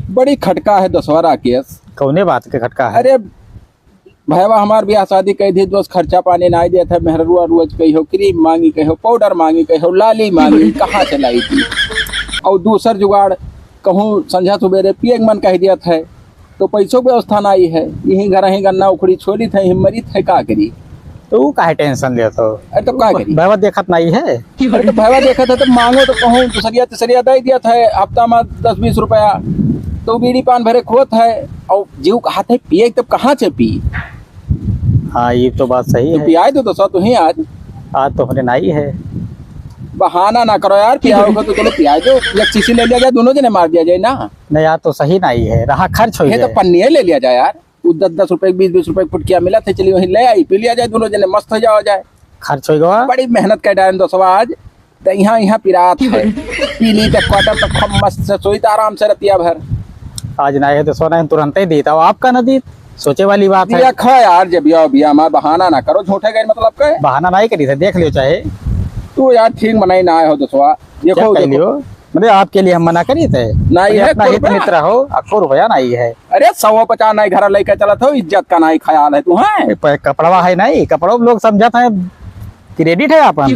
बड़ी खटका है दसवारा केस। कौने बात के खटका है? अरे भैया हमार ब्याह शादी कही थी, दोस्त खर्चा पानी ना दिया था, मेहरुआ रोज कहो क्रीम मांगी, कहो पाउडर मांगी, कहो लाली मांगी, कहाँ से लाई थी। और दूसर जुगाड़ कहूँ संझा सुबेरे पिए मन कह दिया था, तो पैसों व्यवस्था ना आई है। यही घर ही गन्ना उखड़ी छोड़ी थे, हिम्मरी थे, का करी। तो काहे टेंशन ले तो? अरे तो क्या करी, भैया देखत नहीं है। अरे तो भैया देखा था तो मांगो तो कहूँ दूसरिया तीसरिया दे दिया था हफ्ता में 10-20 रुपया, तो बीड़ी पान भरे खोत है और जीव कहा था पिए, तब कहाँ से पी। हाँ ये तो बात सही है। पियाए तो सौ तो ही आज तो हमने नहीं है। बहाना ना करो यार, पियाओ तो चलो पियाए दो, या शीशी ले लिया जाए, दोनों जने मार दिया जाए ना। नहीं यार तो सही नहीं है, रहा खर्च हो ये तो पन्नी ले लिया जाए यार, 10-10 रुपए 20-20 रुपए फुटकिया मिला था, चलिए वही ले आई, पी लिया जाए, दोनों जने मस्त हो जाओ जाए। खर्च हो गया। बड़ी मेहनत कर डाले दोस्तों आज, तो यहाँ पिरात है, पीली तक क्वार्टर तक खूब मस्त से सोई आराम से रतिया भर। आज नहीं है तो सोना तुरंत ही देता हूँ, आपका न दी, सोचे वाली बात है। खा यार जब बिया हमारा बहाना ना करो, झूठे गए मतलब का बहाना नहीं करी थे, देख लियो चाहे तू यार, ठीक मनाई ना हो दोस्तवा, देखो मतलब आपके लिए हम मना करी थे नहीं है, मित्र हो, आपको रुपया नहीं है। अरे 150 नहीं घर लेकर चला था, इज्जत का नहीं ख्याल है तू है। कपड़वा है नहीं, कपड़ों लोग समझा था क्रेडिट है अपन।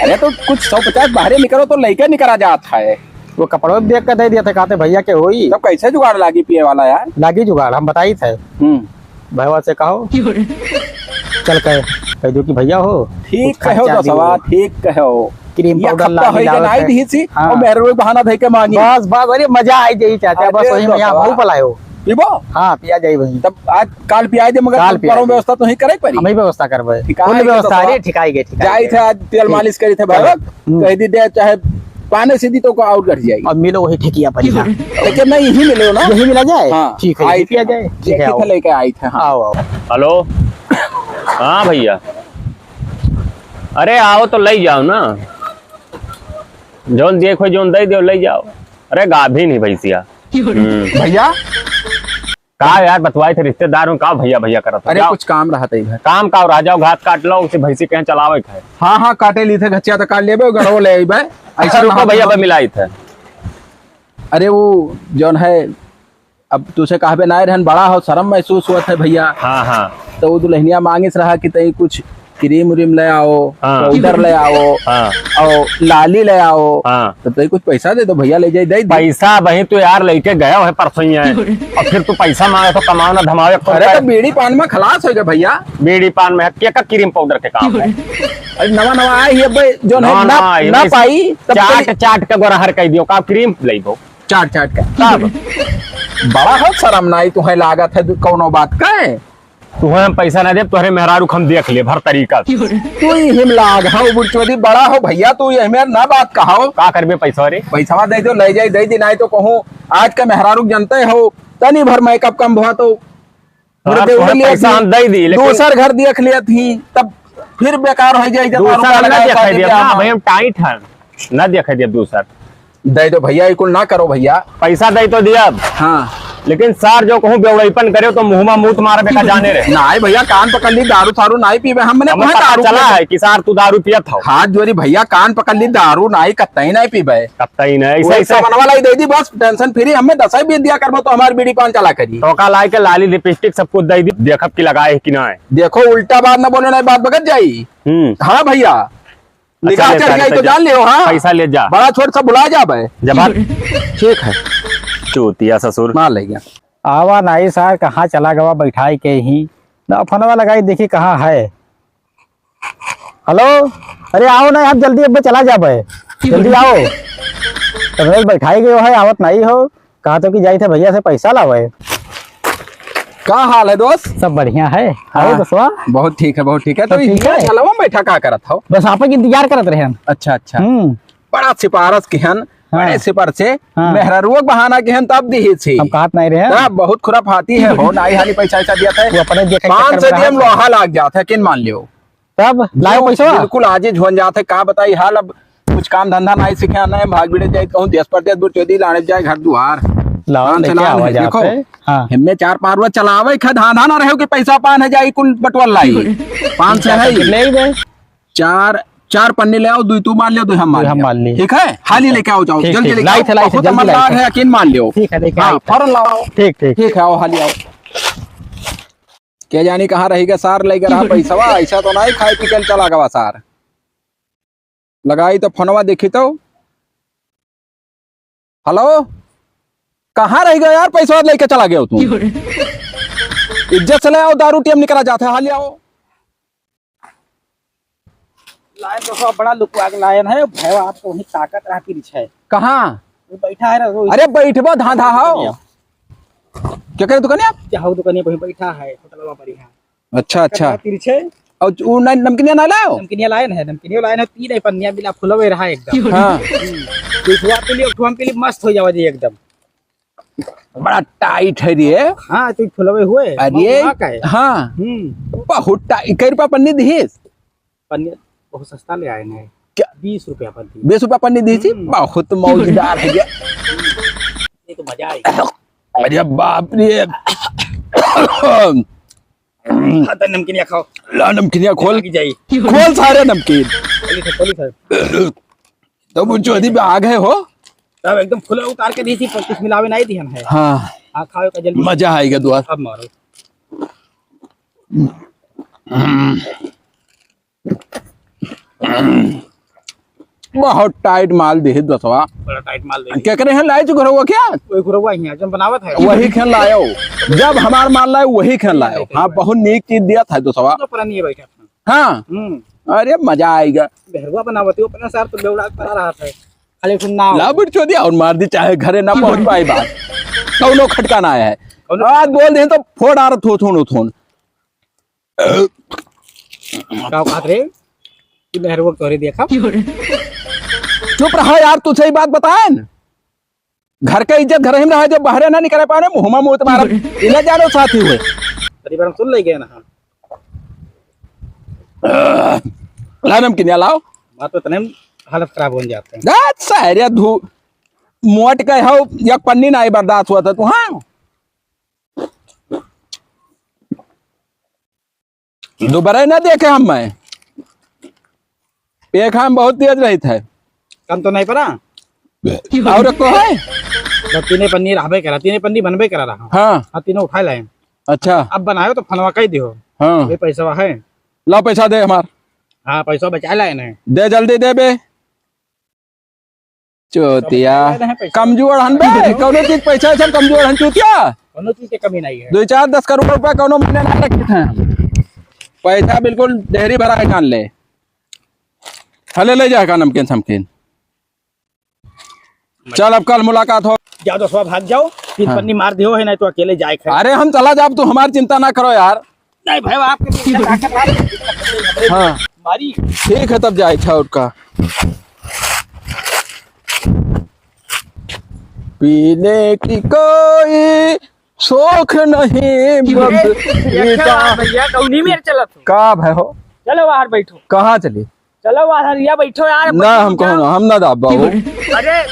अरे तो कुछ 150 बाहर निकलो तो लेकर निकला जाता है, वो कपड़ों देख कर दे दिया था, कहते भैया के होई। तब कैसे जुगाड़ लागी पिए वाला यार? लागी जुगाड़, हम बताई थे भैया से कहो, चल कह दो कि भैया हो। ठीक कहो दसवा, ठीक कहो। क्रीम पाउडर लाई दी थी और मेरे बहाना दे के मांगी, बस बस अरे मजा आई जाई चाचा, बस वही में यहां बहु पलायो पीबो। हां पिया जाई वही, तब आज काल पिया दे, मगर परो व्यवस्था तो ही करे पड़ी, हम ही व्यवस्था करबे। कौन व्यवस्था रे? ठिकाई गए, जाई थे आज तेल मालिश करी थे भाई, कह दी दे चाहे पाने सीधी तो को आउट कर जाएगी, और मिलो वही ठेकिया पड़ी। लेकिन नहीं यही मिले ना, यही मिला जाए। हाँ, ठीक है, पिया जाए। ठीक है, लेके आई थे। आओ आओ। हेलो, हाँ भैया, अरे आओ तो ले जाओ ना, जोन देखो जोन दे दो ले जाओ। अरे गाभी नहीं भैसिया भैया का यार बतवाए थे रिश्तेदार में, का भैया भैया करा था। अरे कुछ काम रहा था इधर, काम का राजाओ घास काट लो, उसे भैंसी कहीं चलावे है। हाँ हाँ काटे ली थे, घचिया तो काट लेबे, गड़ो ले आइबे ऐसा रुको भैया पे मिलाई थे। अरे वो जोन है, अब तुझे कहबे ना रहन, बड़ा हो शर्म महसूस हुआ था भैया। हाँ हाँ, तो वो दुल्हनिया मांगिस रहा कि तई कुछ क्रीम उरीम ले आओ, पाउडर ले आओ, और लाली ले आओ। तो तई कुछ पैसा दे दो भैया, ले जाए दे पैसा वही तो यार लेके गया है परसों ही है, और फिर तू पैसा मांगे तो कमाओ ना धमाओ। अरे तो बीड़ी पान में खलास हो गया भैया, बीड़ी पान में क्या का क्रीम पाउडर के काम है। अरे नवा आई है जो ना पाई, चाट के गोरहर कह दियो का क्रीम ले दो, चाट का बड़ा हो शर्म नाई तुम्हें लागत है कौनो बात का है। तुम्हें हम पैसा ना दे, तुम्हारे मेहरारू हम देख ले भर तरीका। तू हिम लाग हो बुढ़चोदी, बड़ा हो भैया, तू ये मेरा ना बात कहो। का करबे पैसा रे? पैसा दे दो, ले जाए दे दी, नहीं तो कहूँ आज का मेहरारू जनते हो तनी भर मेकअप कम हुआ तो पैसा हम दे दी, दूसर घर देख लिया थी, तब फिर बेकार हो जाए। भाई हम टाइट है ना, देख दिया दूसर दे दो भैया, कुल ना करो भैया, पैसा दे तो दिया। हाँ लेकिन सर जो कहूँ बेवड़ाईपन करे तो मुँह में मुँह मारे बेटा जाने रहे। नहीं भैया कान पकड़ ली, दारू सारू नहीं पीवे हमने, दारू चला है कि सार तू दारू पिया था। हाथ जोरी भैया, कान पकड़ ली, दारू नहीं कत्तई नहीं पीवे, कत्तई नहीं, ऐसा बनवाला ही दे दी, बस टेंशन फ्री। हमें 10 भी दिया करबो तो हमारी बीड़ी पान चला करी, टोका ला के लाली लिपस्टिक सब कुछ दे दी, देखब की लगाए कि ना है। देखो उल्टा बात न बोलो, नहीं बात बगत जाई। हाँ भैया, निगाह चढ़ गई तो जान लियो। हाँ पैसा ले जा, बड़ा छोट सब बुला जा भाई, जब ठीक है। चूतिया ससुर मान ले गया। आवा नहीं सर, कहाँ चला गवा बैठाई के ही ना, फनवा लगाई देखी कहाँ है। हेलो, अरे आओ ना आप जल्दी, अब चला जा भाई, जल्दी आओ। तो बैठाई गए है, आवत नहीं हो, कहा तो कि जाई थे भैया से पैसा लावे। क्या हाल है दोस्त? सब बढ़िया है। आओ दोस्तवा। बहुत ठीक है, बहुत ठीक है। तो बैठा क्या करत हो? बस आप इंतजार करत रहे। अच्छा अच्छा, बड़ा सिफारस केहन, बड़े सिपर से मेहरारूक बहाना केहन तब दी थी, हम कहत नहीं रहे। बहुत खुराफाती है हो, नाई हाली पैसा दिया था, वो अपने देखे 5 से दियम लोहा लाग जाता है, किन मान लियो तब लाओ पैसा, बिल्कुल आज ही झोन जाते। का बताई हाल, अब कुछ काम धंधा नहीं सीखे, ना भाग बिड़े जाए कहूँ देश परदेश बुढ़ लाने जाए घर दुआर। देखो हमें 4-5 चलावे धाना ना रहे कि पैसा पान है जाई कुल बटवल लाई 5 से है 4 4 पन्नी ले आओ, 2 तू मान लियो, 2 हम मान लिए। ठीक है, हाली लेके आओ, जाओ ठीक, जल्दी ठीक, लेके लाइट है, आओ, लाइट है, बहुत जल्दी समझदार लाइट है। है, यकीन मान लियो। ठीक है, लेके हाँ, आई। फौरन लाओ। ठीक ठीक ठीक है, आओ हाली आओ। क्या जानी कहाँ रहेगा सार लेकर रहा पैसा, ऐसा तो नहीं खाए पी के चला गवा सार। लगाई तो फोनवा देखी तो। हेलो, कहाँ रह गया यार, पैसा लेके चला गया तू। इज्जत से ले आओ, दारू टीएम निकला जाता है, हाली आओ। लायन तो बड़ा लुकवा के लायन है भैया, आपको वही ताकत रहती है। कहाँ वो बैठा है ना, अरे बैठबो धांधा हो। क्या करे दुकान आप? क्या हो दुकान पे बैठा है होटलवा पर यहाँ। अच्छा अच्छा, तिरछे और वो नमकीनिया ना लाओ। नमकीनिया लायन है, नमकीनिया लायन है, 3 पन्निया बिना फुलवे रहा एकदम। हाँ, दुखवा पे लिए उठवा पे लिए मस्त हो जावा जी एकदम। बड़ा टाइट है रे। हां तो फुलवे हुए अरे हाँ, बहुत टाइट। कई रुपया पन्नी दीस? पन्निया बहुत सस्ता ले आए हैं। क्या? 20 रुपया पन्नी। 20 रुपया पन्नी दी थी, बहुत मौजदार है। ये तो मजा आएगा। अरे बाप रे। खाता नमकीनिया खाओ। ला नमकीनिया खोल, की जाई। खोल सारे नमकीन। पुलिस है। तो वो चौधरी पे आ गए हो। तब एकदम फुलवे उतार के दी थी, पर कुछ मिलावे नहीं दिहन है। हाँ, हां खाओ का जल्दी। मजा आएगा दुआ। अब मारो। बहुत टाइट माल दे दसवा। बड़ा टाइट माल दे। क्या करे हैं, लाए जो घर हुआ क्या? कोई गुरवा ही है, जब बनावत है। वही खेल लायो, जब हमार माल लाए वही खेल लायो। हाँ, बहुत नेक चीज दिया था दसवा। तो पुरानी है बैठा अपना। हाँ, अरे मजा आएगा। बेहरुआ बनावती हो अपना सार तो बेवड़ा करा रहा था। खाली सुनना लाबुर चो दिया और मार दी, चाहे घरे ना पहुंच पाई बात। कौनो खटका ना आया है। आज बोल दे तो फोड़ आ रहा थोन थोन। का बात रे कि बेहरुआ तोरे देखा। चुप रहा यार, तू सही बात बताए न। घर का इज्जत घर ही में रहा, जब बाहर ना निकल पा रहे मुहमा मुंह तुम्हारा इन्हें जानो साथी हुए। अरे बार हम सुन ले गए ना। ला नमकीनिया लाओ। बात तो तने हालत खराब हो जाते हैं। दैट सारे धू मोट के हो, एक पन्नी ना बर्दाश्त हुआ था तू। हाँ, दोबारा ना देखे हम। मैं पेट हम बहुत तेज रही थे। कम तो नहीं पड़ा। और को है तो 3 पन्नी रहबे करा, 3 पन्नी बनबे करा रहा। हाँ, हां तीनों उठा लाए। अच्छा अब बनायो तो फनवा कह दियो। हाँ, ये पैसा है। ला पैसा दे हमार। हां पैसा बचा लाए ने। दे जल्दी दे बे। चोतिया कमजोर हन बे, कौनो चीज पैसा से कमजोर हन चोतिया। कोनो चीज की कमी नहीं है। 2-4-10 करोड़ रुपया कौनो महीने ना रखे थे। पैसा बिल्कुल ढेरी भरा है, जान ले। हले ले जाएगा नमकीन समकीन। चल अब कल मुलाकात हो। जाओ तो सब भाग जाओ, 3 पन्नी मार दियो है, नहीं तो अकेले जाए खाए। अरे हम चला जाब, तू हमारी चिंता ना करो यार। नहीं भाई आपके पीछे ताकत हाँ मारी। ठीक है, तब जाए छा उठका। पीने की कोई शौक नहीं भैया कौनी में चलत हो। का भाई हो। चलो बाहर बैठो। कहाँ चली? चलो बाहर या बैठो यार। ना हम कहो ना, हम ना दाब बाबू। अरे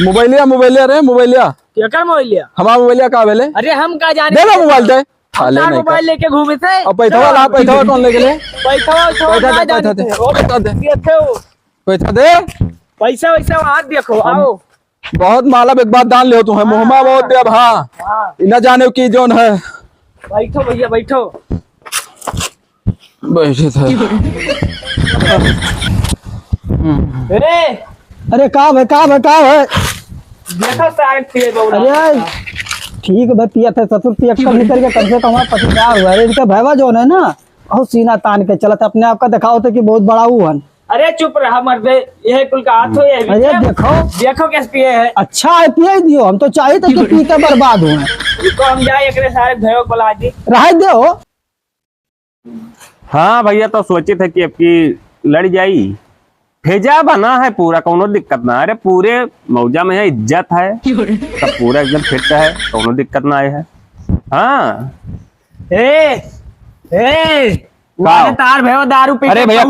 मोबाइलिया रे मोबाइलिया। केकर मोबाइल? हमारा मोबाइलिया का भेले? अरे हम का जाने। दे लो मोबाइल दे। थाले नहीं मोबाइल लेके घूमे थे। अब पैसा वाला, पैसा कौन लेके ले? पैसा पैसा दे, पैसा दे, पैसा दे। पैसा वैसा हाथ देखो। आओ बहुत माला एक बात दान ले तू है, मुहमा बहुत दे। अब हाँ, न जाने की जोन है। बैठो भैया बैठो। बैठे थे। अरे का भाई, का भाई, का भाई। देखो सारे पिए बौड़ा। अरे ठीक भाई, पिया थे ससुर पिया कर निकल के, कम से कम हमारा पति क्या हुआ है। इनका भैया जो है ना, बहुत सीना तान के चलत, अपने आप का दिखाओ थे कि बहुत बड़ा हुआ। अरे चुप रहा मर्दे, यह कुल का हाथ हो। ये अरे देखो देखो कैसे पिए है। अच्छा है, पिए दियो। हम तो चाहे थे कि पी के बर्बाद हुए। इसको हम जाए एकरे सारे भयो को ला दी। रह दो। हाँ भैया, तो सोचे थे कि आपकी लड़ जाई। भेजा बना है पूरा, कोनो दिक्कत ना। अरे पूरे मौजा में है, इज्जत है, सब पूरा एकदम फिट है, कोनो दिक्कत ना आए है। हाँ तार भयो दारू पी। अरे भैया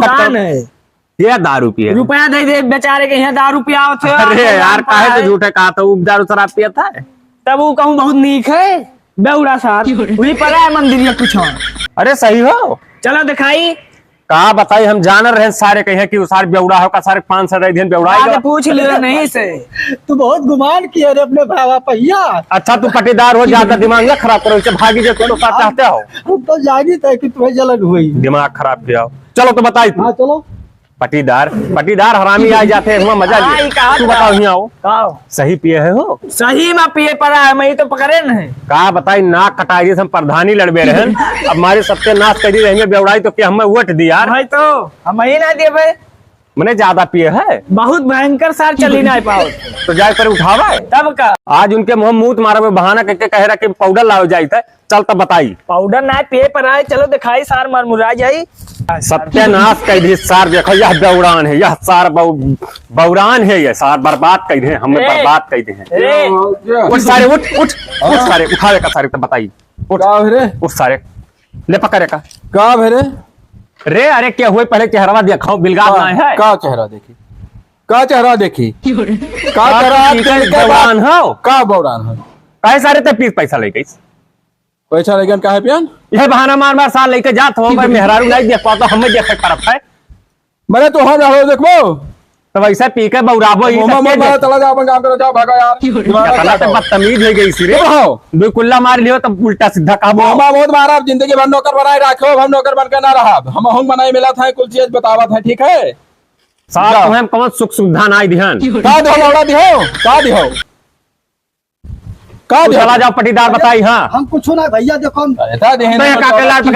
ये दारू पिए। रुपया दे दे बेचारे के यहाँ दारू पिया। अरे यार काहे तो झूठे कहा था, दारू शराब पिया था। तब वो कहूँ बहुत नीक है बेउड़ा सार। वही पड़ा है मंदिर या कुछ और। अरे सही हो। चलो दिखाई। कहा बताई हम जान रहे सारे कहे कि सारे बेवड़ा हो का सारे 500 दिन बेवड़ा पूछ लिया नहीं से तू बहुत गुमान किया रे अपने भावा पहिया। अच्छा तू पटीदार हो, ज्यादा दिमाग न खराब करो, भागी जो तुम तो साथ चाहते हो। हम तो जानी था कि तुम्हें जलन हुई, दिमाग खराब किया हो। चलो तो बताई तू। हाँ चलो। पटीदार हरामी आ जाते हैं, मजा लिया। तू बताओ यहाँ आओ, सही पिए है हो? सही में पिए पड़ा है, मैं तो पकड़े न है। कहा बताई नाक कटाई जैसे हम प्रधानी लड़बे रहे, अब हमारे सत्यानाश कर रहेंगे बेवड़ाई तो क्या हमें वोट दिया भाई तो हम ही ना दिए भाई, मैंने ज्यादा पिए है, बहुत भयंकर सार चली ना पाओ तो जाए कर उठावा तब का। आज उनके मुंह मूत मारा हुए बहाना करके कह रहा कि पाउडर लाओ जाई था। चल तब बताई। पाउडर ना पिए पर आए, चलो दिखाई सार मार मुरा जाई। सत्यानाश कर दी सार, देखो यह बेउड़ान है, यह सार बौरान है, ये सार बर्बाद कर दे, हमें बर्बाद कर दे हैं। उठ सारे उठ उठ उठ सारे उठावे का सारे, तब बताई। उठ सारे ले पकड़े का भेरे रे। अरे क्या हुए पहले चेहरा दिखाओ, बिलगाम ना है का चेहरा देखी, का चेहरा देखी, का बौरान हो, का बौरान हो। कहे सारे ते पीस पैसा ले गई, पैसा लेकिन काहे पियान यह बहाना मार मार साल लेके जात हो, मेहरारू नहीं देख पाता, हमें देखे तरफ है। मैंने तो हम रहो देखो तो वैसे पी के बौराबो चला जाओ, अपन काम करो, जाओ भागा यार। बदतमीज है गई सिरे, दो कुल्ला मार लियो तब उल्टा सीधा कहबो। हम बहुत मारा, जिंदगी भर नौकर बनाए रखो, हम नौकर बनकर ना रहा, हम हम बनाए मिला था, कुल चीज बतावत है, ठीक है। साथ तुम्हें कौन सुख सुविधा ना ध्यान का दो लौड़ा दिहो, का दिहो, का चला जाओ पटीदार बताई। हाँ हम कुछ ना भैया, देखो हम पकड़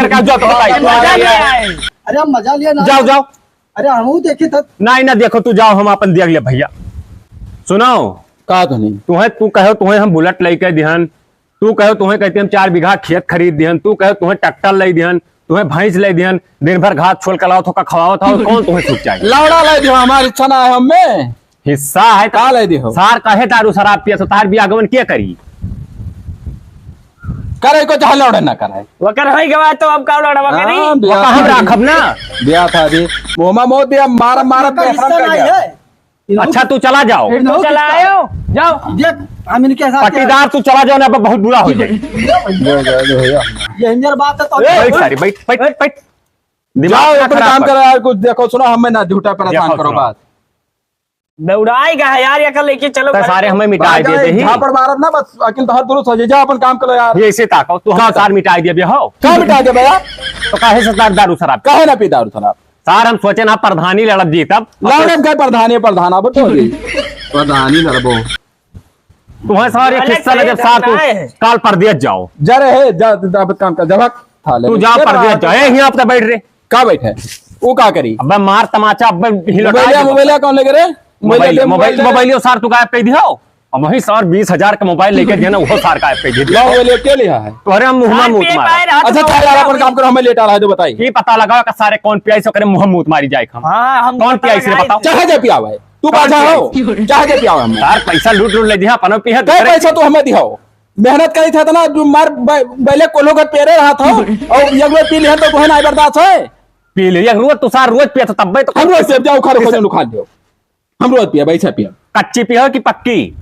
के जाओ तो बताई। अरे हम मजा लिया ना, जाओ जाओ। अरे हम देखे था नहीं ना देखो, तू जाओ, हम अपन देख लिया भैया। सुनो का तो नहीं, तू कहो तुम्हें हम बुलेट लेके दिहन, तू कहो तुम्हें कहते हम 4 बीघा खेत खरीद दिहन, तू कहो तुम्हें ट्रैक्टर ले दिहन, तुम्हें भैंस ले दिहन, दिन भर घास छोल कर लाओ तो खवाओ था, कौन तुम्हें सूख चाहिए? लौड़ा ले दियो, हमारी इच्छा ना है, हमें हिस्सा है का ले दियो। सार कहे दारू शराब पिया तो तार भी आगमन क्या करी करे को चाहे लौड़े ना करे, वकर होई गवा तो अब का लौड़ा करी, हम राखब ना दिया था जी, मोहम्मद मोद दिया, मार मार पे हिस्सा कर नहीं गया। है। अच्छा तू चला जाओ, तो चला आयो, जाओ देख हम इनके साथ पटीदार तू चला जाओ ना, अब बहुत बुरा हो जाए। ये इंजर बात है तो बैठ सारी बैठ बैठ बैठ, जाओ दिमाग अपना काम करो यार, कुछ देखो सुनो, हमें ना झूठा परेशान करो बात। दौड़ाएगा यार, या कर लेके चलो सारे हमें मिटाई दे दे, झापड़ मारब ना, बस अकिल तो हर दुरुस्त हो जाए, जाओ अपन काम करो यार। ये ऐसे ताको तू हम सार मिटाई दे हो, क्या मिटा दे भैया, तो काहे से तार दारू शराब काहे ना पी दारू शराब, सार हम सोचे ना प्रधानी लड़ब जी तब लौड़न का प्रधान अब तो प्रधानी लड़बो, तुम्हें सारे किस्सा जब सार तू काल परदेश जाओ, जरे है जा काम कर, जबक था ले तू जा परदेश जाओ, यहीं आप बैठ रहे का बैठे, वो का करी, अब मार तमाचा, अब मोबाइल कौन लेके रे, मोबाइल सार तू गायब कर दिया, और वही सार 20,000 का मोबाइल लेके दिया ना, वो सार गायब कर दिया। मोबाइल क्या लिया है, तोहरे हम मुंह मूत मारा। अच्छा था अपन काम करो, हमें लेट आ रहा है तो बताइए, ये पता लगाओ कि सारे कौन पियाई से करे मुंह मूत मारी जाए हम। हां हम कौन पियाई से बताओ, चाहे जे पियावा है, तू बाजा हो, चाहे जे पियावा हम सार पैसा लूट ले दिया अपन पिया, कई पैसा तू हमें दिखाओ, मेहनत करी था ना, जो मार पहले कोलो का पेरे रहा था, और यगवे पी लिया तो तुम्हें नहीं बर्दाश्त है, पी ले रोज तू सार रोज पिया तब तो हम रोज पिया, जाओ खा लो, हम रोज पिया वैसे पिया, कच्ची पिया कि पक्की,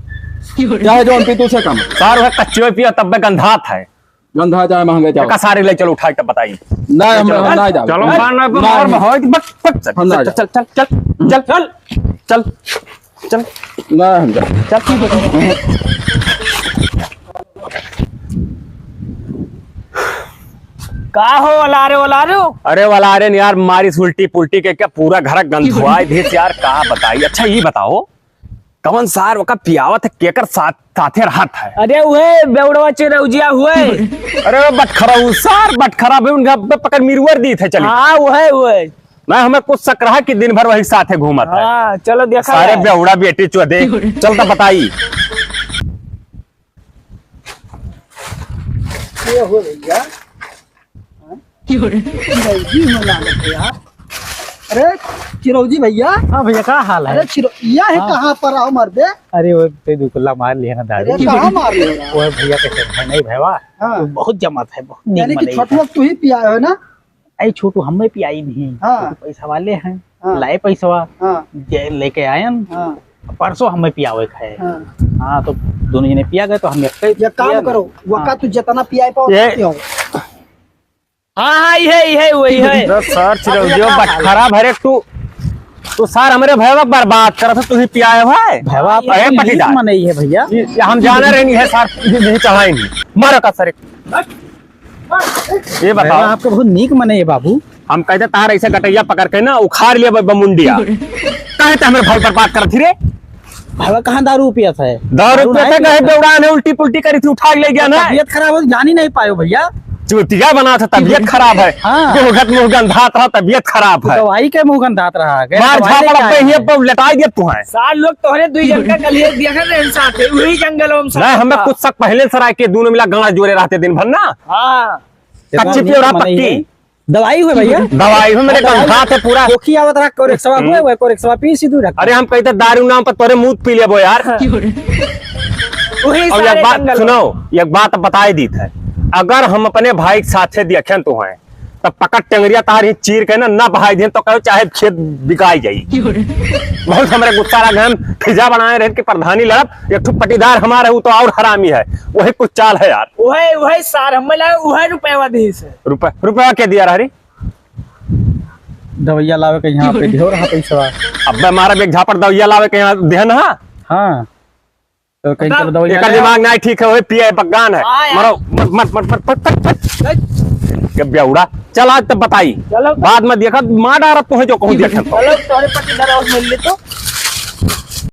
चाहे जो पी तू से कम, सार वह कच्ची पिया तब गंधात है, गंधा जाए महंगे जाओ, का सारे ले चलो उठा के बताइए। नहीं हम नहीं जाओ, चलो चल चल चल चल चल चल चल नहीं हम जाओ, का हो ओलारे अरे वाला अरे यार मारी उल्टी पुल्टी के क्या पूरा घर गंध हुआ है यार, का बताइए। अच्छा ये बताओ कौन सार वका पियावत है, केकर साथे रहत है? अरे उहे बेवड़वा चिरौजिया हुए, अरे बटखरा सार बटखरा भी उनका पकड़ मिरवर दी थे, चलिए हाँ उहे मैं हमें कुछ शक रहा कि दिन भर वही साथे घूमत है। हाँ चलो देखा सारे बेवड़ा बेटी चौधे चलता बताई। ये हो भैया अरे चिरौजी भैया, हाँ भैया क्या हाल है? अरे चिरौजिया है कहाँ पर आओ मर्दे? अरे वो ते दुकुल्ला मार लिया ना दारू, अरे कहाँ मार लिया? वो भैया के है नहीं भैया, हाँ। बहुत जमत है, बहुत यानी कि नीक छोटू तू ही पिया है ना? आई छोटू हमें पियाई नहीं, हाँ। पैसा वाले हैं, हाँ। लाए पैसा हाँ लेके आए, हाँ परसों हमें पियावे खाए, हाँ। हाँ तो दोनों जने पिया गए तो हम ये काम करो, वका तू जितना पिया पाओ ये- पियो। हाँ ये वही है। तो सर चिरौदियो बटखरा भरे तू सर हमारे भैया बर्बाद कर तू ही पियाए भाई भैया आप अरे पटीदार नहीं है भैया। ये हम जाना रहे नहीं है सर नहीं चढ़ाएंगे मारो का सर ये भैया बताओ आपको बहुत नीक मने है बाबू। हम कहते तार ऐसे गटैया पकड़ के ना उखाड़ लिया बमुंडिया कहते हमें भाई बर्बाद कर थी रे भैया कहाँ दारू पिया था? दारू पे कहे बेवड़ा ने उल्टी पुल्टी करी थी उठा ले गया ना तबीयत खराब हो जान ही नहीं पायो भैया। चूतिया बना था तबीयत खराब है हाँ। मुंह गंधात रहा तबीयत खराब है दवाई के मुंह गंधात रहा मार झापड़ पे ही अब लटाई दिया तू है सार लोग तोहरे दुई जन का कलिए देखा रहे साथे वही जंगलों में नहीं हमें कुछ सक पहले सराय के दोनों मिला गांड जोड़े रहते दिन भर ना हाँ कच्ची प्योरा पक्की दवाई हुए भैया। दवाई में मेरे गंधात है पूरा खोखी आवत रहा कोरेक्सवा हुए कोरेक्सवा पी सीधू रख। अरे हम कहते दारू नाम पर तोरे मुंह पी ले यार वही और सारे एक बात जंगल सुनो एक बात बताई दी है अगर हम अपने भाई के साथे देखें तो हैं तब पकड़ टेंगरिया तार ही चीर के ना बहाई दें तो कहो चाहे खेत बिकाई जाई बहुत हमारे गुस्सा लगा हम फिजा बनाए रहे कि प्रधानी लड़प एक पटीदार हमारे वो तो और हरामी है वही कुछ चाल है यार वही सार हम लगा वही रुपया दी से रुपया क्या दिया रहा दवाइया लावे के यहाँ पे दियो रहा पैसा। अब हमारा भी एक झापड़ दवाइया लावे के यहाँ देन हा हाँ तो कहीं चलो एक दवाइया दिमाग नहीं ठीक है वही पिए बगान है हाँ यार। मरो मत मत मत मत मत के बेउड़ा चल आज तब बताई चलो। बाद में देखा मार डारा तू है जो कहूँ देखा चलो तोहरे पति दराज मिल ले तो